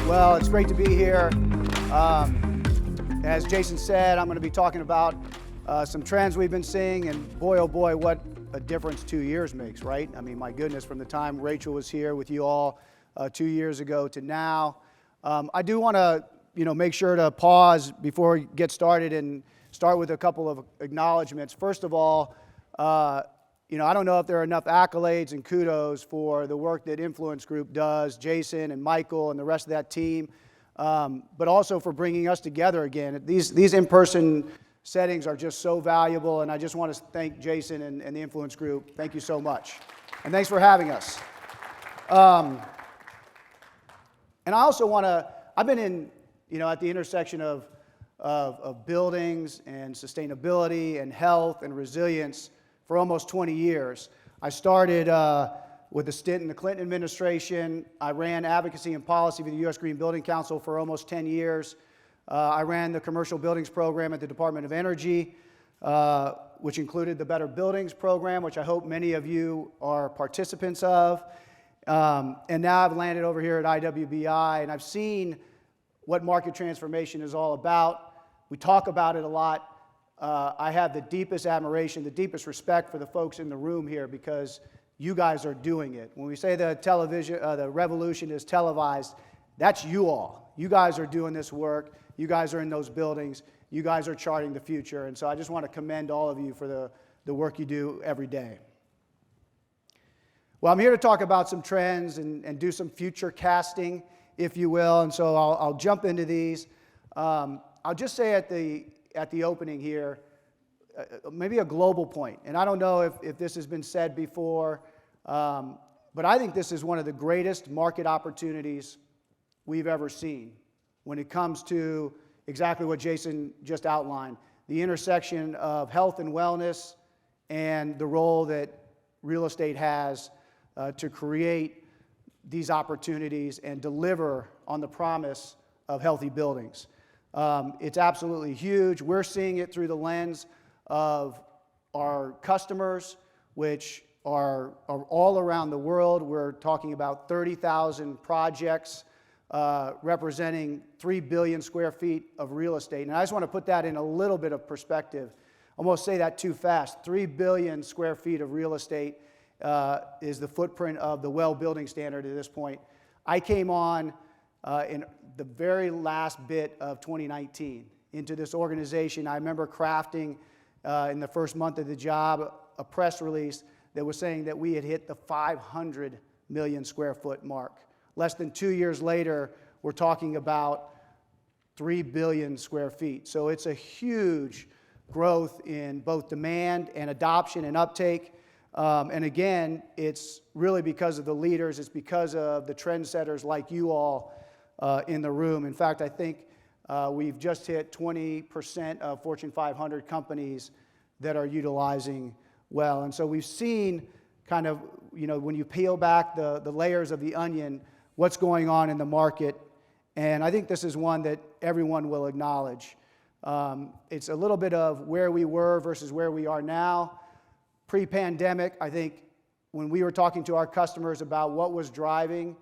Well, it's great to be here. As Jason said, I'm going to be talking about some trends we've been seeing, and boy, oh boy, what a difference 2 years makes, right? I mean, my goodness, from the time Rachel was here with you all 2 years ago to now. I do want to, make sure to pause before we get started and start with a couple of acknowledgments. First of all, I don't know if there are enough accolades and kudos for the work that Influence Group does, Jason and Michael and the rest of that team, but also for bringing us together again. These in-person settings are just so valuable, and I just want to thank Jason and the Influence Group. Thank you so much. And thanks for having us. And I also want to, I've been in, at the intersection of buildings and sustainability and health and resilience for almost 20 years. I started with a stint in the Clinton administration. I ran advocacy and policy for the U.S. Green Building Council for almost 10 years. I ran the commercial buildings program at the Department of Energy, which included the Better Buildings program, which I hope many of you are participants of. And now I've landed over here at IWBI, and I've seen what market transformation is all about. We talk about it a lot. I have the deepest admiration, the deepest respect for the folks in the room here because you guys are doing it. When we say the revolution is televised, that's you all. You guys are doing this work. You guys are in those buildings. You guys are charting the future. And so I just want to commend all of you for the work you do every day. Well, I'm here to talk about some trends and do some future casting, if you will. And so I'll jump into these. I'll just say at the opening here, maybe a global point. And I don't know if this has been said before, but I think this is one of the greatest market opportunities we've ever seen when it comes to exactly what Jason just outlined, the intersection of health and wellness and the role that real estate has to create these opportunities and deliver on the promise of healthy buildings. It's absolutely huge. We're seeing it through the lens of our customers, which are all around the world. We're talking about 30,000 projects representing 3 billion square feet of real estate. And I just want to put that in a little bit of perspective. I almost say that too fast. 3 billion square feet of real estate is the footprint of the WELL building standard at this point. I came on in the very last bit of 2019 into this organization. I remember crafting in the first month of the job a press release that was saying that we had hit the 500 million square foot mark. Less than 2 years later, we're talking about 3 billion square feet. So it's a huge growth in both demand and adoption and uptake. And again, it's really because of the leaders. It's because of the trendsetters like you all in the room. In fact, I think we've just hit 20% of Fortune 500 companies that are utilizing WELL. And so we've seen kind of, when you peel back the layers of the onion, what's going on in the market. And I think this is one that everyone will acknowledge. It's a little bit of where we were versus where we are now. Pre-pandemic, I think when we were talking to our customers about what was driving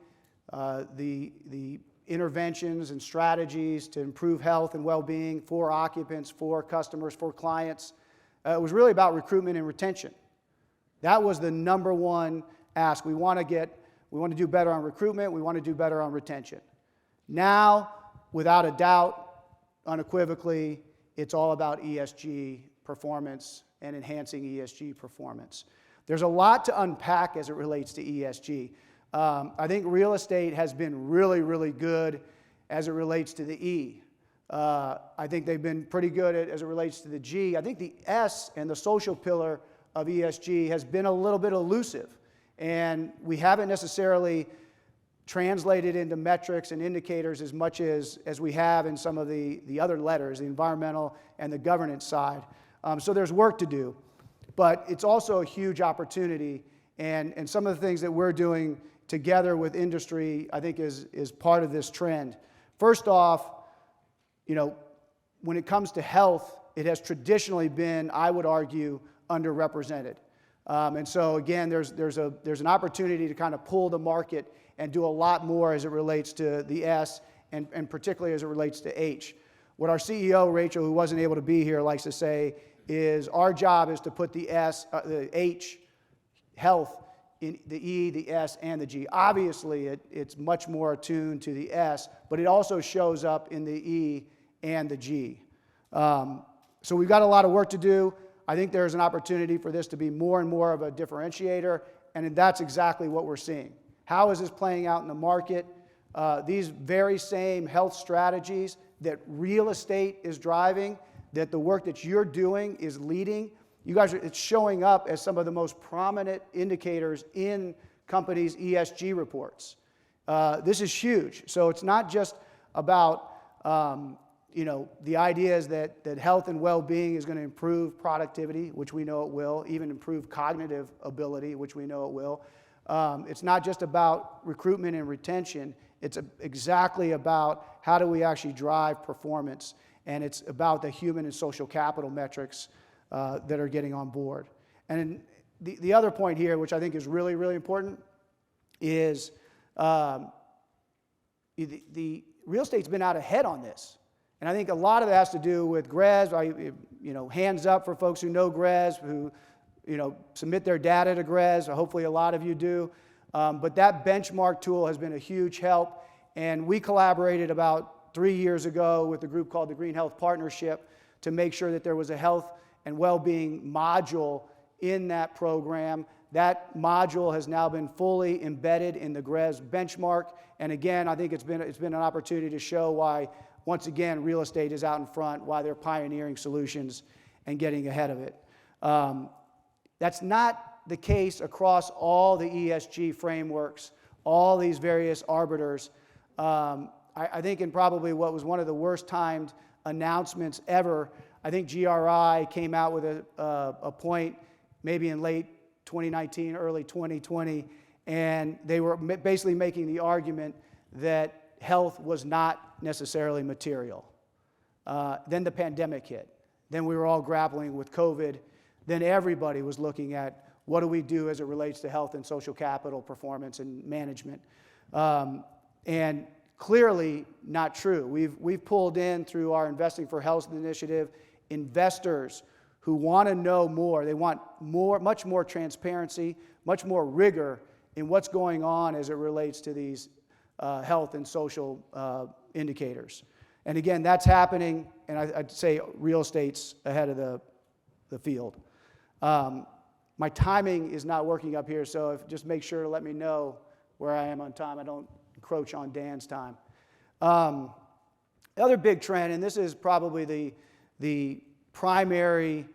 the interventions and strategies to improve health and well-being for occupants, for customers, for clients, it was really about recruitment and retention. That was the number one ask. We want to do better on recruitment. We want to do better on retention. Now, without a doubt, unequivocally, it's all about ESG performance and enhancing ESG performance. There's a lot to unpack as it relates to ESG. I think real estate has been really, really good as it relates to the E. I think they've been pretty good as it relates to the G. I think the S and the social pillar of ESG has been a little bit elusive, and we haven't necessarily translated into metrics and indicators as much as we have in some of the other letters, the environmental and the governance side. So there's work to do, but it's also a huge opportunity, and some of the things that we're doing together with industry, I think, is part of this trend. First off, when it comes to health, it has traditionally been, I would argue, underrepresented. And so again, there's an opportunity to kind of pull the market and do a lot more as it relates to the S and particularly as it relates to H. What our CEO, Rachel, who wasn't able to be here, likes to say is our job is to put the H, health, in the E, the S, and the G. Obviously, it's much more attuned to the S, but it also shows up in the E and the G. So we've got a lot of work to do. I think there's an opportunity for this to be more and more of a differentiator, and that's exactly what we're seeing. How is this playing out in the market? These very same health strategies that real estate is driving, that the work that you're doing is leading, it's showing up as some of the most prominent indicators in companies' ESG reports. This is huge. So it's not just about the idea is that health and well-being is going to improve productivity, which we know it will, even improve cognitive ability, which we know it will. It's not just about recruitment and retention. It's exactly about how do we actually drive performance, and it's about the human and social capital metrics that are getting on board. And the other point here, which I think is really, really important, is the real estate's been out ahead on this. And I think a lot of it has to do with GRES. Hands up for folks who know GRES, who submit their data to GRES. Hopefully a lot of you do. But that benchmark tool has been a huge help. And we collaborated about 3 years ago with a group called the Green Health Partnership to make sure that there was a health and well-being module in that program. That module has now been fully embedded in the GRES benchmark. And again, I think it's been an opportunity to show why, once again, real estate is out in front, why they're pioneering solutions and getting ahead of it. That's not the case across all the ESG frameworks, all these various arbiters. I think in probably what was one of the worst timed announcements ever, I think GRI came out with a point maybe in late 2019, early 2020, and they were basically making the argument that health was not necessarily material. Then the pandemic hit. Then we were all grappling with COVID. Then everybody was looking at what do we do as it relates to health and social capital performance and management. And clearly not true. We've pulled in through our Investing for Health initiative investors who want to know more. They want much more transparency, much more rigor in what's going on as it relates to these health and social indicators. And again, that's happening, and I'd say real estate's ahead of the field. My timing is not working up here, so just make sure to let me know where I am on time. I don't encroach on Dan's time. The other big trend, and this is probably the primary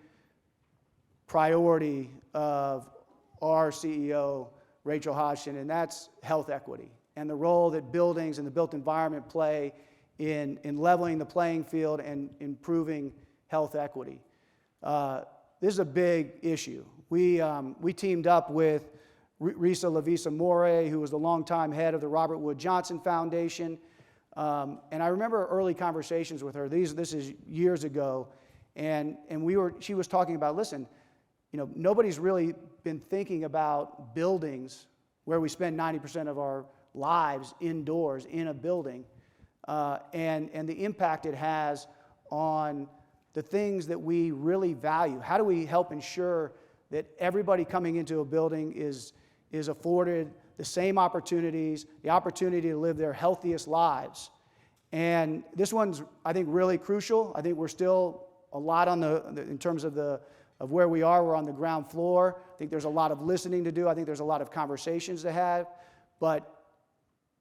priority of our CEO, Rachel Hodgson, and that's health equity and the role that buildings and the built environment play in leveling the playing field and improving health equity. This is a big issue. We teamed up with Risa Lavisa-More, who was the longtime head of the Robert Wood Johnson Foundation. And I remember early conversations with her. This is years ago. And she was talking about, listen, nobody's really been thinking about buildings where we spend 90% of our lives indoors in a building, and the impact it has on the things that we really value. How do we help ensure that everybody coming into a building is afforded the same opportunities, the opportunity to live their healthiest lives? And this one's, I think, really crucial. I think we're still a lot in terms of where we are. We're on the ground floor. I think there's a lot of listening to do. I think there's a lot of conversations to have. But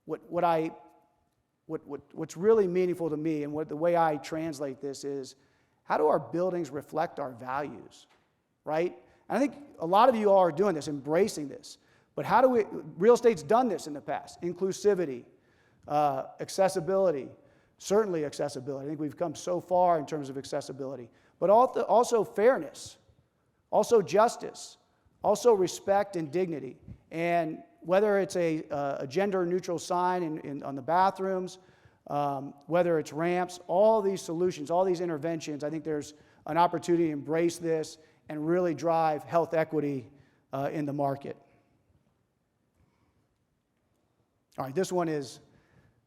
what's really meaningful to me, and the way I translate this is, how do our buildings reflect our values, right? And I think a lot of you all are doing this, embracing this. But real estate's done this in the past. Inclusivity, accessibility, certainly accessibility. I think we've come so far in terms of accessibility. But also fairness, also justice, also respect and dignity. And whether it's a gender-neutral sign on the bathrooms, whether it's ramps, all these solutions, all these interventions, I think there's an opportunity to embrace this and really drive health equity in the market. All right, this one is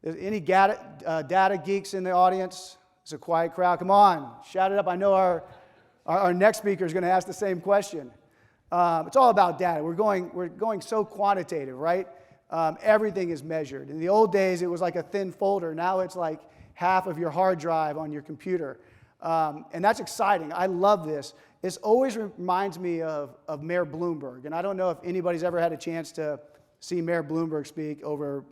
Any data geeks in the audience? It's a quiet crowd. Come on, shout it up. I know our next speaker is going to ask the same question. It's all about data. We're going so quantitative, right? Everything is measured. In the old days, it was like a thin folder. Now it's like half of your hard drive on your computer. And that's exciting. I love this. This always reminds me of Mayor Bloomberg. And I don't know if anybody's ever had a chance to see Mayor Bloomberg speak over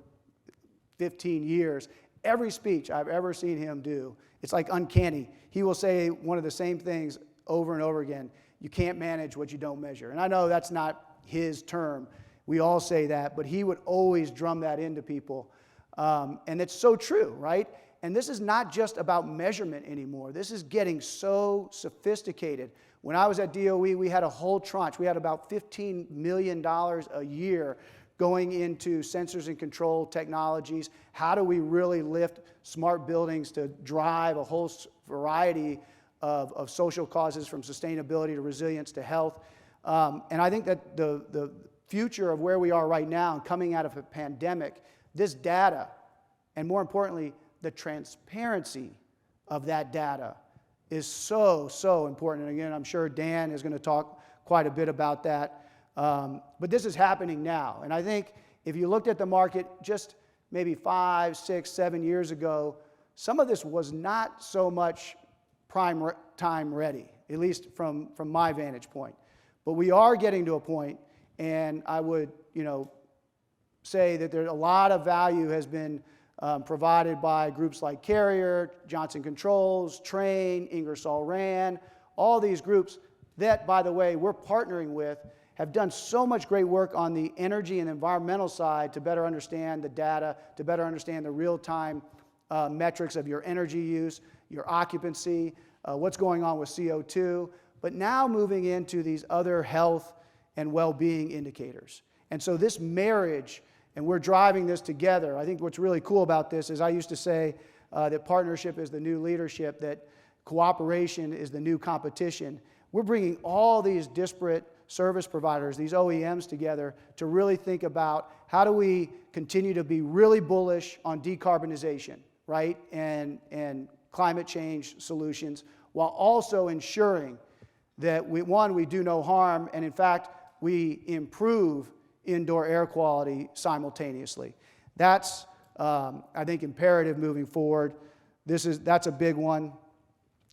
15 years. Every speech I've ever seen him do, it's like uncanny. He will say one of the same things over and over again. You can't manage what you don't measure. And I know that's not his term. We all say that, but he would always drum that into people. And it's so true, right? And this is not just about measurement anymore. This is getting so sophisticated. When I was at DOE, we had a whole tranche. We had about $15 million a year going into sensors and control technologies. How do we really lift smart buildings to drive a whole variety of social causes, from sustainability to resilience to health? And I think that the future of where we are right now and coming out of a pandemic, this data, and more importantly, the transparency of that data is so, so important. And again, I'm sure Dan is going to talk quite a bit about that. But this is happening now. And I think if you looked at the market just maybe 5, 6, 7 years ago, some of this was not so much prime time ready, at least from my vantage point. But we are getting to a point, and I would, say that there a lot of value has been provided by groups like Carrier, Johnson Controls, Trane, Ingersoll Rand, all these groups that, by the way, we're partnering with, have done so much great work on the energy and environmental side to better understand the data, to better understand the real-time metrics of your energy use, your occupancy, what's going on with CO2, but now moving into these other health and well-being indicators. And so this marriage, and we're driving this together. I think what's really cool about this is I used to say that partnership is the new leadership, that cooperation is the new competition. We're bringing all these disparate service providers, these OEMs together to really think about how do we continue to be really bullish on decarbonization, right, and climate change solutions, while also ensuring that we do no harm, and in fact, we improve indoor air quality simultaneously. That's, I think, imperative moving forward. That's a big one.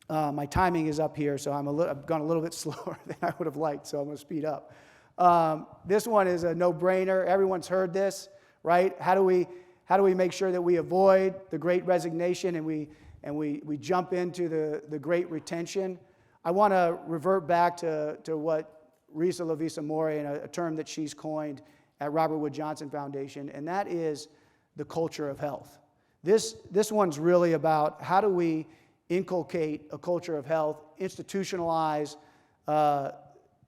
My timing is up here, so I've gone a little bit slower than I would have liked, so I'm going to speed up. This one is a no-brainer. Everyone's heard this, right? How do we make sure that we avoid the great resignation and we jump into the great retention? I want to revert back to what Risa Lavisa-More, and a term that she's coined at Robert Wood Johnson Foundation, and that is the culture of health. This one's really about how do we inculcate a culture of health, institutionalize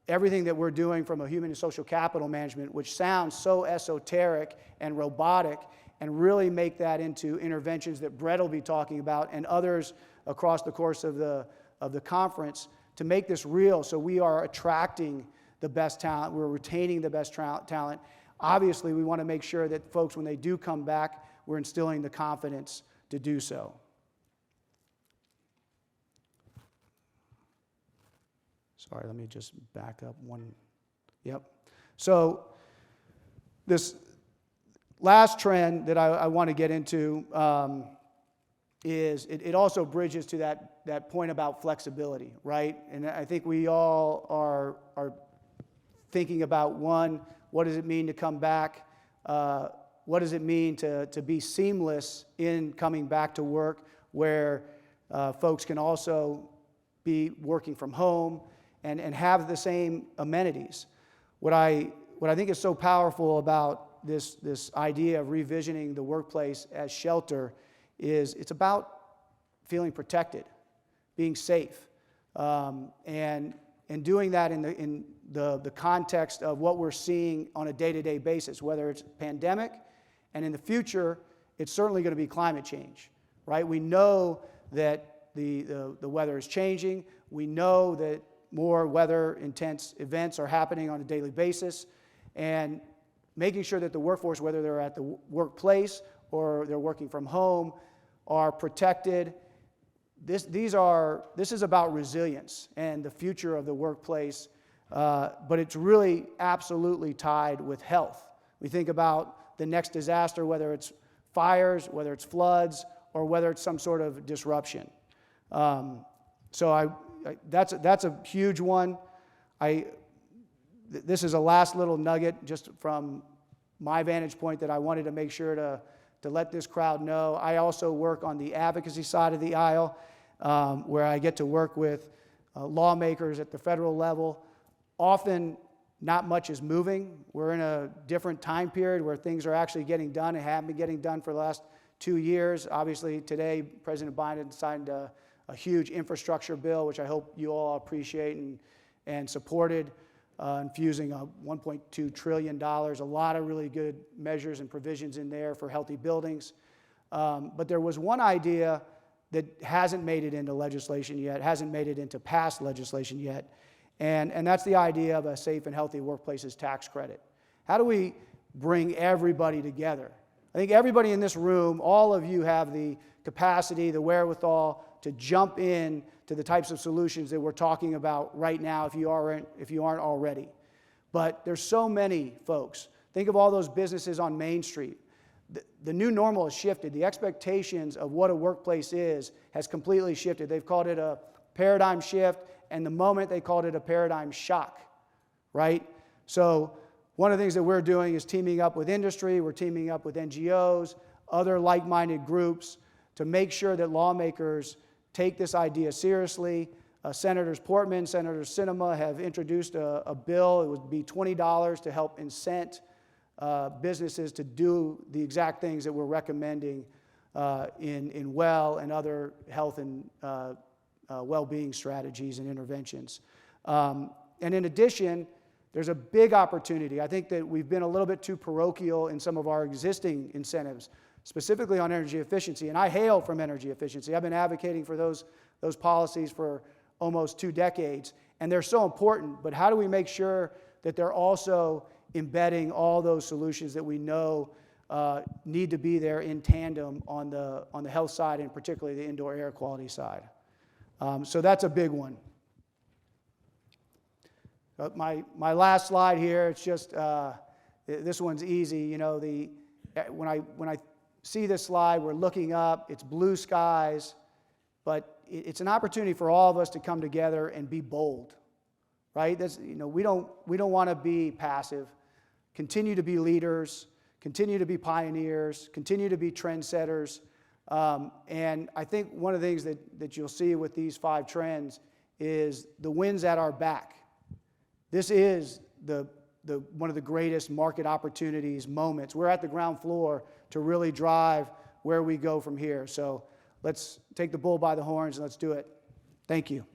everything that we're doing from a human and social capital management, which sounds so esoteric and robotic, and really make that into interventions that Brett will be talking about and others across the course of the conference, to make this real, so we are attracting the best talent, we're retaining the best talent. Obviously, we want to make sure that folks, when they do come back, we're instilling the confidence to do so. Sorry, let me just back up one. Yep. So this last trend that I want to get into is it also bridges to that point about flexibility, right? And I think we all are thinking about, one, what does it mean to come back? What does it mean to be seamless in coming back to work, where folks can also be working from home and have the same amenities? What I think is so powerful about this idea of revisioning the workplace as shelter is it's about feeling protected, being safe, and doing that in the context of what we're seeing on a day-to-day basis, whether it's pandemic, and in the future, it's certainly going to be climate change, right? We know that the weather is changing. We know that more weather-intense events are happening on a daily basis, and making sure that the workforce, whether they're at the workplace or they're working from home are protected. This is about resilience and the future of the workplace, but it's really absolutely tied with health. We think about the next disaster, whether it's fires, whether it's floods, or whether it's some sort of disruption. So that's a huge one. This is a last little nugget just from my vantage point that I wanted to make sure to let this crowd know. I also work on the advocacy side of the aisle, where I get to work with lawmakers at the federal level. Often, not much is moving. We're in a different time period where things are actually getting done and have been getting done for the last 2 years. Obviously, today, President Biden signed a huge infrastructure bill, which I hope you all appreciate and supported, infusing $1.2 trillion, a lot of really good measures and provisions in there for healthy buildings. But there was one idea that hasn't made it into legislation yet, hasn't made it into past legislation yet, and that's the idea of a safe and healthy workplaces tax credit. How do we bring everybody together? I think everybody in this room, all of you have the capacity, the wherewithal to jump in to the types of solutions that we're talking about right now if you aren't already. But there's so many folks. Think of all those businesses on Main Street. The new normal has shifted. The expectations of what a workplace is has completely shifted. They've called it a paradigm shift, and the moment they called it a paradigm shock, right? So one of the things that we're doing is teaming up with industry, we're teaming up with NGOs, other like-minded groups to make sure that lawmakers take this idea seriously. Senators Portman, Senator Sinema have introduced a bill. It would be $20 to help incent businesses to do the exact things that we're recommending in WELL and other health and well-being strategies and interventions. And in addition, there's a big opportunity. I think that we've been a little bit too parochial in some of our existing incentives, specifically on energy efficiency. And I hail from energy efficiency. I've been advocating for those policies for almost 2 decades, and they're so important. But how do we make sure that they're also embedding all those solutions that we know need to be there in tandem on the health side, and particularly the indoor air quality side? So that's a big one. My last slide here, it's just, this one's easy. You know, when I see this slide, we're looking up, it's blue skies, but it's an opportunity for all of us to come together and be bold, right? We don't want to be passive. Continue to be leaders, continue to be pioneers, continue to be trendsetters. And I think one of the things that you'll see with these 5 trends is the wind's at our back. This is one of the greatest market opportunities, moments. We're at the ground floor to really drive where we go from here. So let's take the bull by the horns and let's do it. Thank you.